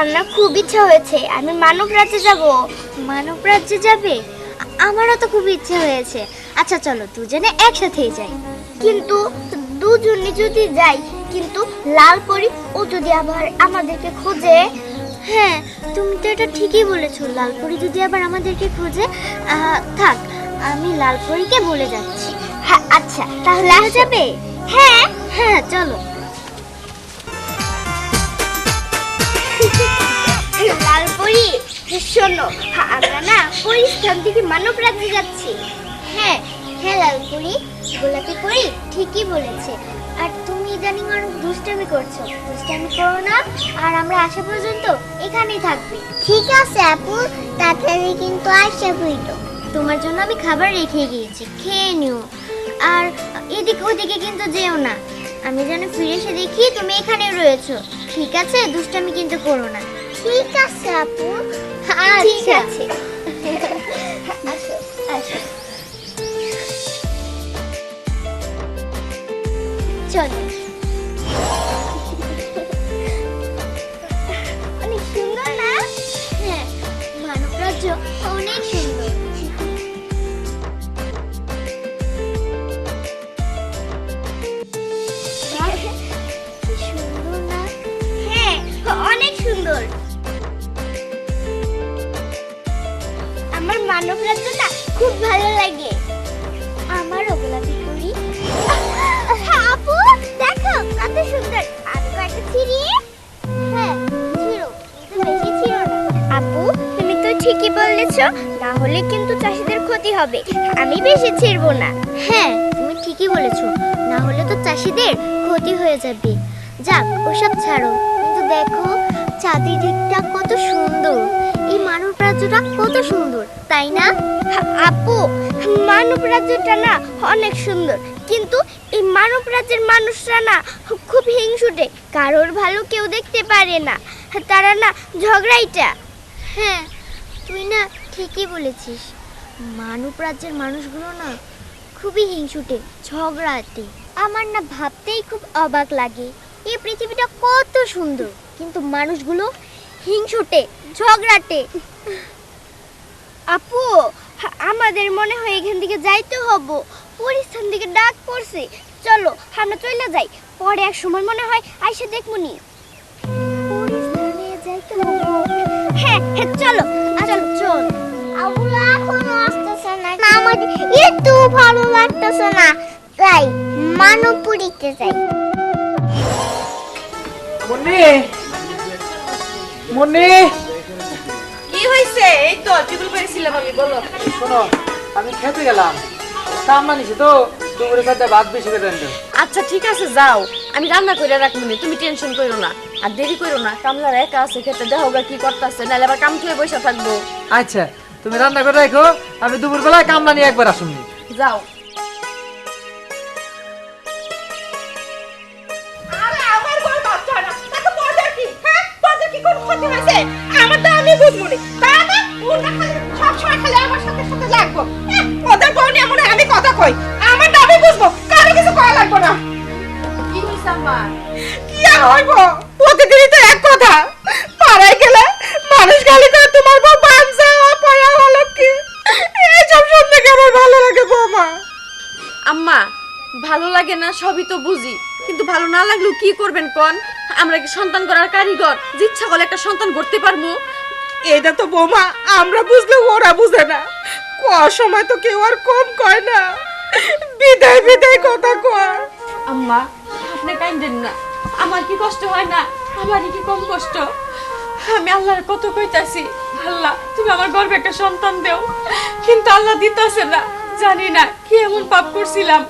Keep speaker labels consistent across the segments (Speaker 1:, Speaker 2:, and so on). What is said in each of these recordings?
Speaker 1: আমার না খুব ইচ্ছা হয়েছে আমি মানব রাজ্যে যাব।
Speaker 2: মানব রাজ্যে যাবে? আমারও তো খুব ইচ্ছে হয়েছে। আচ্ছা চলো দুজনে একসাথেই যাই।
Speaker 1: কিন্তু দুজনে যদি যাই, কিন্তু লাল পরি ও যদি আবার আমাদেরকে খোঁজে।
Speaker 2: হ্যাঁ তুমি তো এটা ঠিকই বলেছো, লালপরি যদি আবার আমাদেরকে খোঁজে। থাক, আমি লালপরিকে বলে যাচ্ছি।
Speaker 1: হ্যাঁ আচ্ছা, তাহলে
Speaker 2: হয়ে যাবে?
Speaker 1: হ্যাঁ
Speaker 2: হ্যাঁ চলো।
Speaker 1: লাল পরি, শোনো, আমরা না পরিস্থান থেকে মানব রাজ্যে যাচ্ছি।
Speaker 2: হ্যাঁ হ্যাঁ লাল পরি, গোলাপি পরি ঠিকই বলেছে। আর তুমি ইদানিং অনেক দুষ্টামি করছো, দুষ্টামি করো না। আর আমরা আসা পর্যন্ত এখানেই থাকবে।
Speaker 1: ঠিক আছে আপু, তাড়াতাড়ি কিন্তু আসা হইলো।
Speaker 2: তোমার জন্য আমি খাবার রেখে গিয়েছি, খেয়ে নিও। আর এদিক ওদিকে কিন্তু যেও না, আমি যেন ফিরে এসে দেখি তুমি এখানে রয়েছো। ঠিক আছে, দুষ্টামি কিন্তু করো না।
Speaker 1: ঠিক আছে আপু।
Speaker 2: ঠিক আছে।
Speaker 1: আসো আসো,
Speaker 2: চলো।
Speaker 1: অনেক সুন্দর না?
Speaker 2: হ্যাঁ, মানব রাজ্য অনেক সুন্দর। কি সুন্দর না?
Speaker 1: হ্যাঁ অনেক সুন্দর। আমার মানব রাজ্যটা খুব ভালো লাগে।
Speaker 2: আমারও গোলাপি পরি।
Speaker 1: আপু দেখো কত সুন্দর। আমি কয়েকটা ছিড়ি।
Speaker 2: হ্যাঁ ছিল, কিন্তু বেশি ছিল না।
Speaker 1: আপু তুমি তো ঠিকই বলেছ, না হলে কিন্তু চাষিদের ক্ষতি হবে। আমি বেশি ছিড়বো না।
Speaker 2: হ্যাঁ তুমি ঠিকই বলেছো, না হলে তো চাষিদের ক্ষতি হয়ে যাবে। যাক ওসব ছাড়ো, কিন্তু দেখো চারিদিকটা কত সুন্দর, এই মানব রাজ্যটা কত সুন্দর, তাই না?
Speaker 1: আপু মানব রাজ্যটা না অনেক সুন্দর, কিন্তু এই মানব রাজ্যের মানুষরা না খুব হিংসুটে, কারোর ভালো কেউ দেখতে পারে না। তারা না ঝগড়াইটা।
Speaker 2: হ্যাঁ তুই না ঠিকই বলেছিস, মানব রাজ্যের মানুষগুলো না খুবই হিংসুটে, ঝগড়াটে। আমার না ভাবতেই খুব অবাক লাগে, এই পৃথিবীটা কত সুন্দর, কিন্তু মানুষগুলো হিংসুটে, ঝগড়াটে।
Speaker 1: আপু আমাদের মনে হয় এখান থেকে যাইতে হবো, পরিস্থান থেকে ডাক পড়ছে। চলো আমরা চলে যাই, পরে এক সময় মনে হয় আইসা দেখমুনি।
Speaker 2: পরিস্থানে যাইতে হবো?
Speaker 1: হ্যাঁ হ্যাঁ চলো
Speaker 2: চল চল।
Speaker 1: আবুলা এখনো আসতেছে না, আমার একটু ভালো লাগতেছে না, তাই মানবপুরীতে যাই।
Speaker 3: মুন্নি, মুন্নি,
Speaker 4: কি হয়েছে? এই তো টিফিন করেছিলাম আমি, বলো।
Speaker 3: শোনো, আমি খেতে গেলাম, কামনা নিছি তো, দুপুরের সাথে ভাত বেশি করে দেন।
Speaker 4: আচ্ছা ঠিক আছে যাও, আমি রান্না করে রাখবো, তুমি টেনশন করো না। আর দেরি করো না, কামলার একা আছে খেতে, দেখো গা কি করতেছে, নাহলে আবার কাম খেয়ে বসে থাকবো।
Speaker 3: আচ্ছা, তুমি রান্না করে রাখো, আমি দুপুর বেলায় কামলা নিয়ে একবার আসুন।
Speaker 4: যাও। কি হইছে আম্মা?
Speaker 5: প্রতিদিনই তো এক কথা, পাড়ায় গেলে মানুষ গালি করে তোমার বউ বাঞ্জা পয়া হলো কি, এইসব শুনতে কি আমার ভালো লাগে বৌমা?
Speaker 4: আম্মা ভালো লাগে না সবই তো বুঝি, কিন্তু ভালো না লাগলেও কি করবেন কোন? আমরা কি সন্তান করার কারিগর যে ইচ্ছা করলে একটা সন্তান করতে পারবো?
Speaker 5: এটা তো বৌমা আমরা বুঝলে ওরা বুঝে না, কোয়ার সময় তো কেউ আর কম কয় না, বিদায় বিদায় কথা কয়।
Speaker 4: আম্মা আপনি কাইন্দেন না, আমার কি কষ্ট হয় না? আমারই কি কম কষ্ট? আমি আল্লাহর কত কইতাছি, আল্লাহ তুমি আমার গর্ভে একটা সন্তান দেও, কিন্তু আল্লাহ দিতাছে না। জানি না কি এমন পাপ করছিলাম,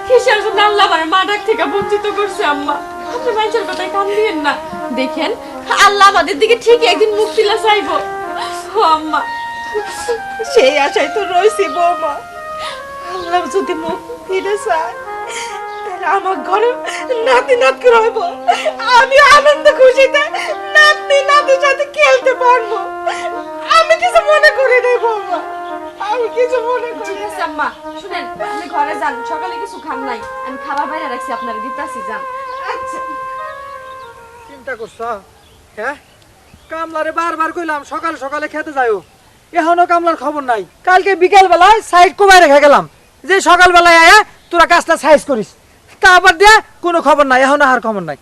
Speaker 4: কিসের জন্য আল্লাহ আমার মা ডাক থেকে বঞ্চিত করছে। আম্মা আপনি মানুষের কথায় কান দিয়েন না, দেখেন আল্লাহ আমাদের দিকে ঠিক একদিন মুখ তুলে চাইবো। ও আম্মা,
Speaker 5: সেই আশায় তো রয়েছি বৌমা, আল্লাহ যদি মুখ ফিরে চায় তাহলে আমার ঘরে নাতি নাতকে রইব, আমি আনন্দ খুশিতে নাতি নাতির সাথে খেলতে পারবো। আমি কিছু মনে করি নাই বৌমা, আমি কিছু মনে করি
Speaker 4: ঠিক আছে আম্মা, শুনেন আপনি ঘরে যান, সকালে কিছু খান নাই, আমি খাবার বাইরে রাখছি আপনারা দিতাছি, যান।
Speaker 5: আচ্ছা
Speaker 3: চিন্তা করছ? হ্যাঁ, কামলারে বারবার কইলাম সকাল সকালে খেতে যাইও, এখনো কামলার খবর নাই। কালকে বিকেল বেলায় সাইড কমায় রেখে গেলাম যে সকাল বেলায় আয়া তোরা কাজটা সাইজ করিস, তা আবার দিয়া কোনো খবর নাই, এখনো আর খবর নাই।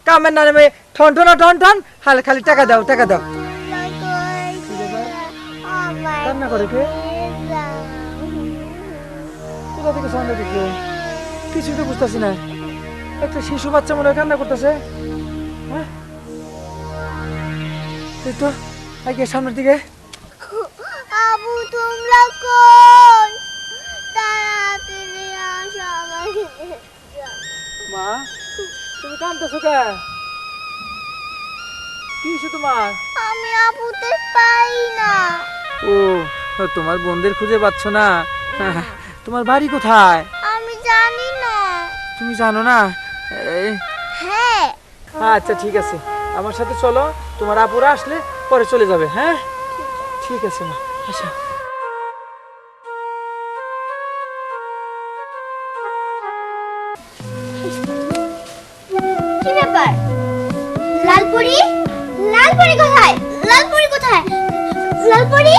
Speaker 3: কামের নামে ঠন ঠন ঠন ঠন, খালি খালি টাকা দাও টাকা দাও। কান্না করে কে? কোথা থেকে সামনে দিচ্ছে কিছুই তো বুঝতেছি না। একটা শিশু বাচ্চা মনে হয় কান্না করতেছে। হ্যাঁ এই তো আগে সামনের দিকে।
Speaker 2: আবু তোমরা কই? তাড়াতাড়ি আসো আমাকে
Speaker 3: মা তুমি কাঁদতেছো কে? কি হয়েছে তোমার?
Speaker 2: আমি আবুতে পাই না।
Speaker 3: ও তোমার বোনদের খুঁজে পাচ্ছ না? তোমার বাড়ি কোথায়?
Speaker 2: আমি জানি না।
Speaker 3: তুমি জানো না?
Speaker 2: হ্যাঁ
Speaker 3: আচ্ছা ঠিক আছে, আমার সাথে চলো, তোমার আপুরা আসলে পরে চলে যাবে। হ্যাঁ ঠিক আছে মা, আচ্ছা।
Speaker 1: কি ব্যাপার? লালপুরি, লালপুরি কোথায়? লালপুরি কোথায়? লালপুরি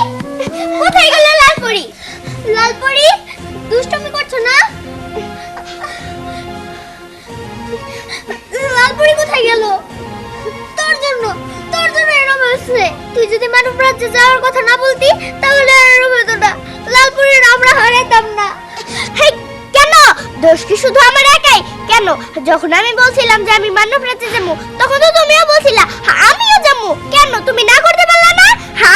Speaker 1: কোথায় গেল? লালপুরি, লালপুরি দুষ্টুমি করছো না? লালপুরি কোথায় গেল? তোর জন্য এরকম হয়েছে। তুই যদি মানব রাজ্যে যাওয়ার কথা না বলতি তাহলে আর এরকম হতো না। লালপুরির আমরা হারাতাম না। হেই, কেন? দোষ কি শুধু আমার একাই? কেন যখন আমি বলছিলাম যে আমি মানব রাজ্যে যাবো তখন তো তুমিও বলছিলা আমিও যাবো, কেন তুমি না করতে পারলা না?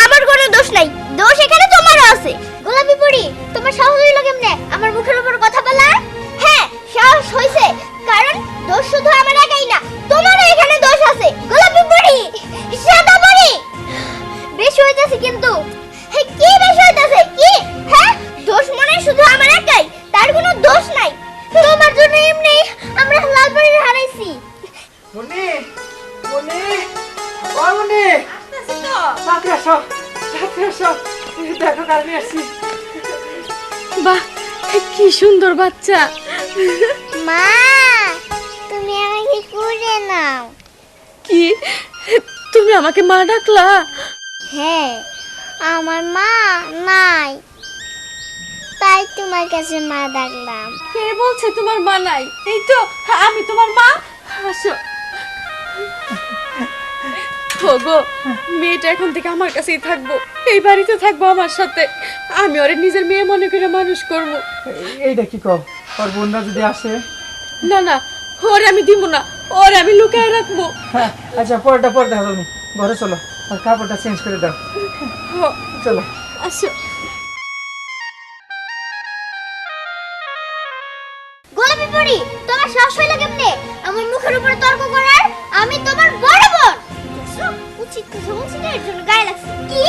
Speaker 1: আমার কোনো দোষ নাই, দোষ এখানে তোমারও আছে। গোলাপি পরি, তোমার সাহস হইল কেমনে আমার মুখের উপর কথা বলা? হ্যাঁ সাহস হইছে, কারণ দোষ শুধু আমার একাই না, তোমারও এখানে দোষ আছে। গোলাপি পরি, সাদা পরি, বেশ হইতাছে কিন্তু। হ্যাঁ কি বেশ হইতাছে কি? হ্যাঁ দোষ মনে শুধু আমার একাই, তার কোনো দোষ নাই। তোমার জন্য এমনি আমরা লালপুরি হারাইছি।
Speaker 3: মনি মনি ও মনি, সাথে আসো সাথে আসো, দেখো কাল নিয়ে আসছি।
Speaker 4: বাহ, কি সুন্দর বাচ্চা।
Speaker 2: মা, তুমি আমাকে কুড়ে নাও।
Speaker 4: কি তুমি আমাকে মা ডাকলা?
Speaker 2: হ্যাঁ, আমার মা নাই, তাই তোমার কাছে মা ডাকলাম।
Speaker 4: কে বলছে তোমার মা নাই? এই তো আমি তোমার মা। আসো। গো, মেয়েটা এখন থেকে আমার কাছেই থাকবো, এই বাড়িতে থাকবো আমার সাথে। আমি ওরে নিজের মেয়ে মনে করে মানুষ করবো।
Speaker 3: এইটা কি কও? ওর বোনরা যদি আসে?
Speaker 4: না না, ওরে আমি দিব না, ওরে আমি লুকায় রাখবো।
Speaker 3: হ্যাঁ আচ্ছা, পরটা পর দেখা তুমি ঘরে চলো, আর কাপড়টা চেঞ্জ করে দাও। চলো
Speaker 4: আসো।
Speaker 1: গোলাপি পরি, তোমার সাহস হইলো কেমনে আমার মুখের উপরে তর্ক করার? আমি তোমার বড় বোন। উচিত কথা বলছি না, এর জন্য গায়ে লাগছে। কি?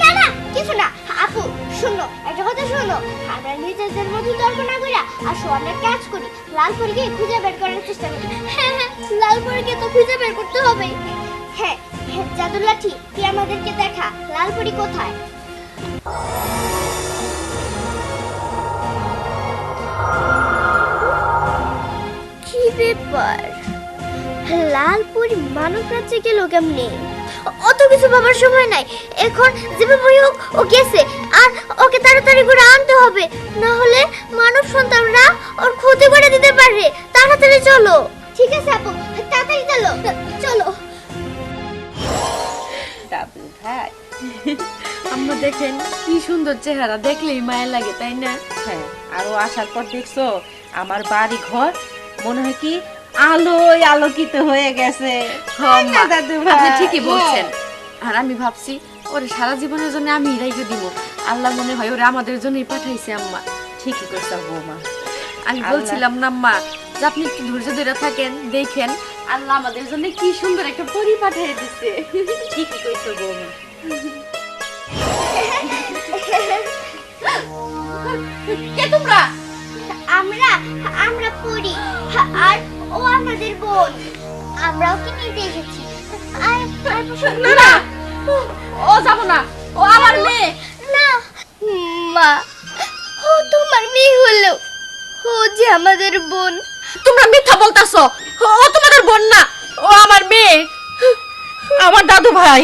Speaker 1: না না কিছু না। আপু শোনো, একটা কথা শোনো, আমরা নিজেদের মধ্যে তর্ক না কইরা আসো আমরা কাজ করি, লালপুরিকে খুঁজে বের করার চেষ্টা করি। হ্যাঁ হ্যাঁ, লালপুরিকে তো খুঁজে বের করতে হবে। হ্যাঁ হ্যাঁ, জাদুর লাঠি তুই আমাদেরকে দেখা লালপুরি কোথায়। কি ব্যাপার? লালপুরি মানব রাজ্যে গেল কেমনে? অত কিছু ভাবার সময় নাই, এখন যেভাবে হোক ও গেছে, আর ওকে তাড়াতাড়ি করে আনতে হবে, না হলে মানব সন্তানরা ওর ক্ষতি করে দিতে পারে। তাড়াতাড়ি চলো। ঠিক আছে আপু, তাড়াতাড়ি চলো চলো।
Speaker 4: আমরা দেখেন কি সুন্দর চেহারা, দেখলেই মায়া লাগে, তাই না?
Speaker 5: হ্যাঁ, আরো আসার পর দেখছো আমার বাড়ি ঘর মনে হয় কি আলোয় আলোকিত হয়ে গেছে।
Speaker 4: আপনি ঠিকই বলছেন। আর আমি ভাবছি ওরে সারা জীবনের জন্য আমি রেখে দিব, আল্লাহ মনে হয় ওরে আমাদের জন্যই পাঠাইছে। আম্মা
Speaker 5: ঠিকই কইছো বৌমা।
Speaker 4: আমি বলছিলাম না আম্মা যে আপনি একটু ধৈর্য ধরে থাকেন, দেখেন আল্লাহ আমাদের জন্য কি সুন্দর একটা পরি পাঠিয়ে দিচ্ছে।
Speaker 5: ঠিকই কইছো বৌমা।
Speaker 4: কে তোমরা?
Speaker 1: আমরা আমরা পড়ি, আর ও আমাদের বোন, আমরা ওকে নিতে এসেছি।
Speaker 4: না না, ও যাব না, ও আমার মেয়ে।
Speaker 1: না মা, ও তোমার মেয়ে হলো, ও যে আমাদের বোন।
Speaker 4: তোমরা মিথ্যা বলতাছো, ও তোমাদের বোন না, ও আমার মেয়ে। আমার দাদু ভাই।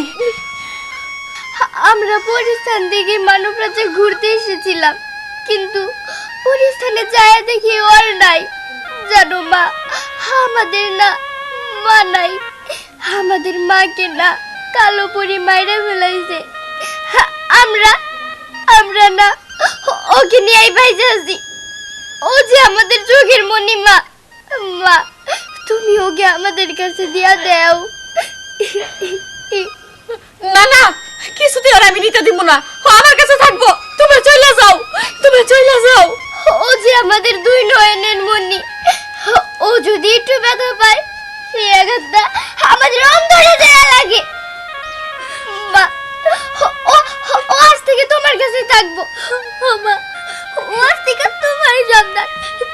Speaker 1: আমরা পরিস্থান থেকে মানব রাজ্যে ঘুরতে এসেছিলাম, কিন্তু পরিস্থানে যায় দেখি ওর নাই। জানো মা, আমাদের না মা নাই, আমাদের মাকে না কালো পরি মাইরা ফেলাইছে। আমরা আমরা না ওকে নিয়ে বাইজে আছি। ও যে আমাদের চোখের মনি মা। মা, তুমি ওকে আমাদের কাছে দিয়া দাও।
Speaker 4: না না, কিছুতে আর আমি নিতে দিব না, ও আমার কাছে থাকবো। তুমি চলে যাও, তুমি চলে যাও।
Speaker 1: ও যে আমাদের দুই নয়নের মনি, ও যদি একটু ব্যথা পায় সেই আঘাতটা আমাদের অন্তরে দেয়া লাগে। মা, ও ও আজ থেকে তোমার কাছে থাকবো। মা, ও আজ থেকে তোমার সন্তান,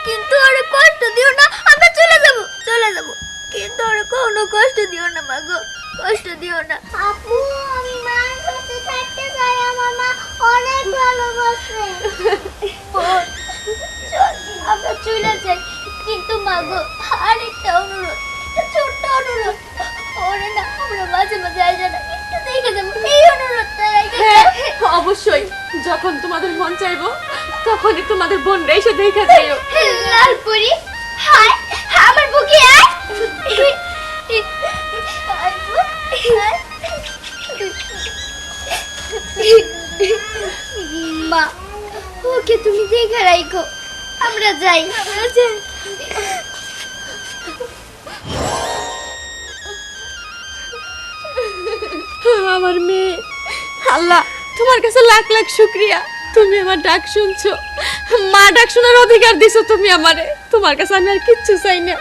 Speaker 1: কিন্তু ওরে কষ্ট দিও না। আমরা চলে যাব, কিন্তু ওরে কোনো কষ্ট দিও না মা গো, কষ্ট দিও না।
Speaker 2: আপু, আমি মার কাছে থাকতে চাই, আমার মা অনেক ভালোবাসে।
Speaker 1: চল আমরা চলে যাই, কিন্তু মা গো আরেকটা অনুরোধ, ছোট্ট অনুরোধ। ওরে না আমরা মাঝে মাঝে আইসা না একটু দেখে যাবো, এই অনুরোধটা রেখে
Speaker 4: হ্যাঁ, অবশ্যই। যখন তোমাদের মন চাইবো তখনই তোমাদের বোনরা এসে দেখা যাইও।
Speaker 1: লালপুরি, হায় আমার বুকে আয়। মা, ওকে তুমি দেখে রাখো, আমরা যাই।
Speaker 4: আমার মেয়ে, আল্লাহ তোমার কাছে লাখ লাখ শুকরিয়া, তুমি আমার ডাক শুনছো। মা ডাক শোনার অধিকার দিছো তুমি আমারে। তোমার কাছে আমি আর কিচ্ছু চাই না।